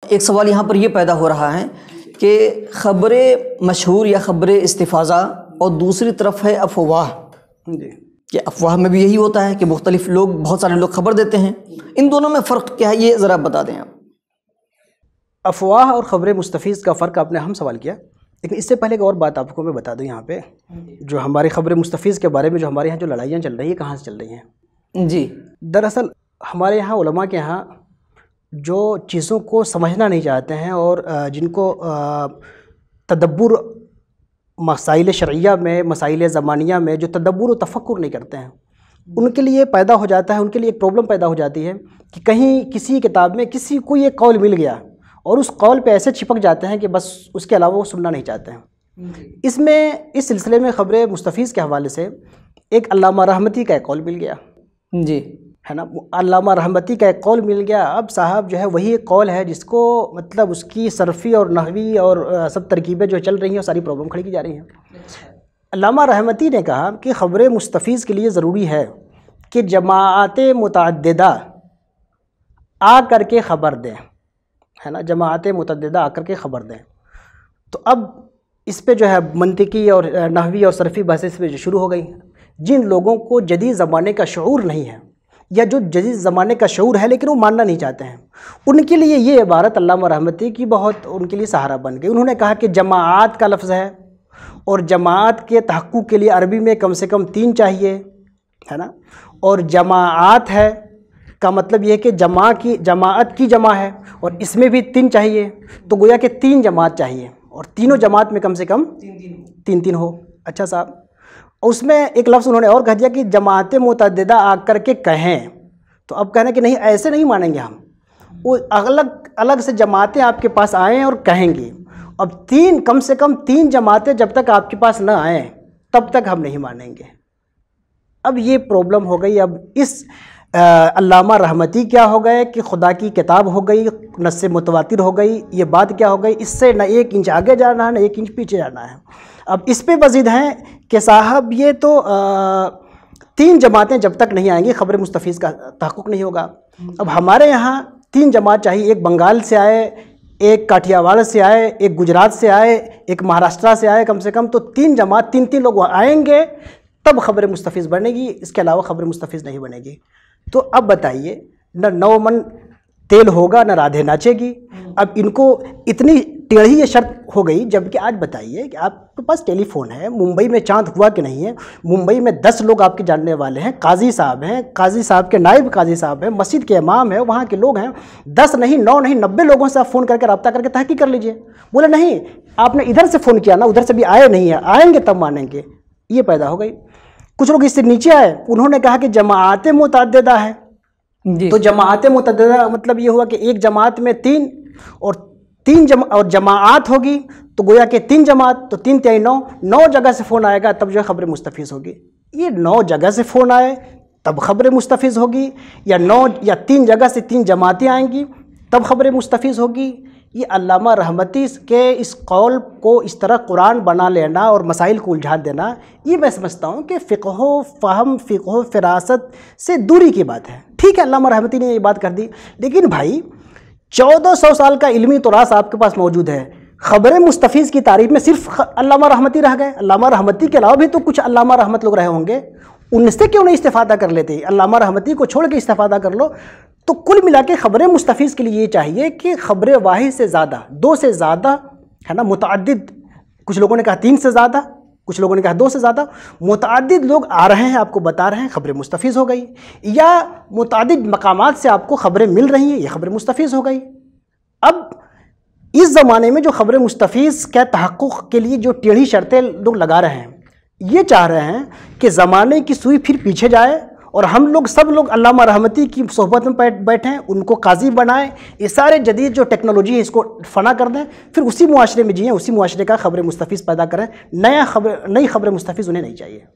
एक सवाल यहाँ पर यह पैदा हो रहा है कि ख़बरें मशहूर या ख़बरें इस्तिफ़ाज़ा और दूसरी तरफ है अफवाह जी, कि अफवाह में भी यही होता है कि मुख्तलिफ लोग, बहुत सारे लोग खबर देते हैं। इन दोनों में फ़र्क क्या है, ये ज़रा बता दें आप। अफवाह और ख़बरें मुस्तफ़ीज़ का फ़र्क आपने हम सवाल किया, लेकिन इससे पहले एक और बात आपको मैं बता दूं यहाँ पे, जो हमारी ख़बरें मुस्तफ़ीज़ के बारे में जो हमारे यहाँ जो लड़ाइयाँ चल रही हैं, कहाँ से चल रही हैं जी। दरअसल हमारे यहाँ उलमा के यहाँ जो चीज़ों को समझना नहीं चाहते हैं और जिनको तदब्बुर मसाइल शरइया में, मसाइल ज़मानिया में जो तदब्बुर और तफक्कुर नहीं करते हैं, उनके लिए पैदा हो जाता है, उनके लिए एक प्रॉब्लम पैदा हो जाती है कि कहीं किसी किताब में किसी को ये कौल मिल गया और उस कौल पे ऐसे चिपक जाते हैं कि बस उसके अलावा वो सुनना नहीं चाहते हैं। इसमें इस सिलसिले में ख़बरें मुस्तफ़ीज़ के हवाले से एक अल्लामा रहमती का एक कौल मिल गया जी, है ना। अल्लामा रहमती का एक कौल मिल गया। अब साहब जो है वही एक कौल है जिसको मतलब उसकी सरफ़ी और नहवी और सब तरकीबें जो चल रही हैं, सारी प्रॉब्लम खड़ी की जा रही हैं। अल्लामा रहमती ने कहा कि ख़बरें मुस्तफ़ीज़ के लिए ज़रूरी है कि जमाअतें मुतअद्दिदा आ कर के ख़बर दें, है ना, जमाअतें मुतअद्दिदा आकर के ख़बर दें। तो अब इस पे जो है मंतिकी और नहवी और सरफ़ी बहसें इस पे शुरू हो गई। जिन लोगों को जदीद ज़माने का शऊर नहीं है या जो जदीद ज़माने का शऊर है लेकिन वो मानना नहीं चाहते हैं, उनके लिए ये इबारत अल्लामा रहमती की बहुत उनके लिए सहारा बन गई। उन्होंने कहा कि जमाअत का लफ्ज़ है और जमाअत के तहक़्क़ुक़ के लिए अरबी में कम से कम 3 चाहिए, है ना, और जमाअत है का मतलब ये है कि जमाअत की जमा है और इसमें भी 3 चाहिए, तो गोया कि 3 जमात चाहिए और तीनों जमात में कम से कम 3 हो। अच्छा साहब, उसमें एक लफ्ज़ उन्होंने और कह दिया कि जमाअतें मुतअद्दिदा आकर के कहें। तो अब कहना कि नहीं, ऐसे नहीं मानेंगे हम, वो अलग अलग से जमातें आपके पास आएँ और कहेंगे। अब 3 कम से कम 3 जमातें जब तक आपके पास न आएँ तब तक हम नहीं मानेंगे। अब ये प्रॉब्लम हो गई। अब इस अल्लामा रहमती क्या हो गए कि खुदा की किताब हो गई, नस्से मुतवातिर हो गई, ये बात क्या हो गई, इससे न 1 इंच आगे जाना है न 1 इंच पीछे जाना है। अब इस पे मज़ीद हैं कि साहब ये तो 3 जमातें जब तक नहीं आएंगी ख़बर मुस्तफ़ीज़ का तहक़्क़ुक़ नहीं होगा। अब हमारे यहाँ 3 जमात चाहिए, एक बंगाल से आए, एक काठियावाड़ से आए, एक गुजरात से आए, एक महाराष्ट्र से आए, कम से कम तो 3 जमात 3-3 लोग आएंगे तब ख़बर मुस्तफ़ीज़ बनेगी, इसके अलावा ख़बर मुस्तफ़ीज़ नहीं बनेगी। तो अब बताइए, न 9 मन तेल होगा न राधे नाचेगी। अब इनको इतनी टेढ़ी ये शर्त हो गई, जबकि आज बताइए कि आपके पास टेलीफोन है, मुंबई में चांद हुआ कि नहीं है, मुंबई में 10 लोग आपके जानने वाले हैं, काजी साहब हैं, काजी साहब के नायब काजी साहब हैं, मस्जिद के इमाम हैं, वहाँ के लोग हैं, 10 नहीं 9 नहीं 90 लोगों से आप फ़ोन करके रब्ता करके तहक़ीक़ कर लीजिए। बोले नहीं, आपने इधर से फ़ोन किया ना, उधर से भी आए नहीं है, आएँगे तब मानेंगे। ये पैदा हो गई। कुछ लोग इससे नीचे आए, उन्होंने कहा कि जमाअतें मुतअद्दिदा है। तो जमाअतें मुतअद्दिदा मतलब ये हुआ कि एक जमात में 3 और 3 और जमाअत होगी तो गोया कि 3 जमात, तो 3 3 9 जगह से फ़ोन आएगा तब जो है ख़बर मुस्तफ़ीज़ होगी। ये 9 जगह से फ़ोन आए तब ख़बर मुस्तफ़ीज़ होगी, या 9 या 3 जगह से 3 जमातें आएंगी तब ख़बर मुस्तफ़ीज़ होगी। ये अल्लामा रहमती के इस कौल को इस तरह कुरान बना लेना और मसाइल को उलझा देना, ये मैं समझता हूँ कि फ़िक़्ह फ़हम, फ़िक़्ह फ़िरासत से दूरी की बात है। ठीक है, अल्लामा रहमती ने ये बात कर दी, लेकिन भाई 1400 साल का इल्मी तुरास आपके पास मौजूद है। ख़बरें मुस्तफ़ीज़ की तारीफ़ में सिर्फ अल्लामा रहमती रह गए। अल्लामा रहमती के अलावा भी तो कुछ अल्लामा रहमत लोग रहे होंगे, उनसे क्यों नहीं इस्तिफ़ादा कर लेते? अल्लामा रहमती को छोड़ के इस्तिफ़ादा कर लो। तो कुल मिला के ख़बरें मुस्तफ़ीज़ के लिए ये चाहिए कि ख़बरें वाहिद से ज़्यादा, 2 से ज़्यादा, है ना, मुतअद्दिद, कुछ लोगों ने कहा 3 से ज़्यादा, कुछ लोगों ने कहा 2 से ज़्यादा, मुतअद्दिद लोग आ रहे हैं, आपको बता रहे हैं, ख़बरें मुस्तफ़ीज़ हो गई। या मुतअद्दिद मकामात से आपको ख़बरें मिल रही हैं, ये ख़बरें मुस्तफ़ीज़ हो गई। अब इस ज़माने में जो ख़बरें मुस्तफ़ीज़ के तहक़्क़ुक़ के लिए जो टेढ़ी शर्तें लोग लगा रहे हैं, ये चाह रहे हैं कि ज़माने की सुई फिर पीछे जाए और हम लोग सब लोग अल्लामा रहमती की सोहबत में बैठें, उनको काजी बनाएं, ये सारे जदीद जो टेक्नोलॉजी है इसको फ़ना कर दें, फिर उसी मुआशरे में जिएँ, उसी मुआशरे का ख़बरें मुस्तफ़ीज़ पैदा करें। नई ख़बरें मुस्तफ़ीज़ उन्हें नहीं चाहिए।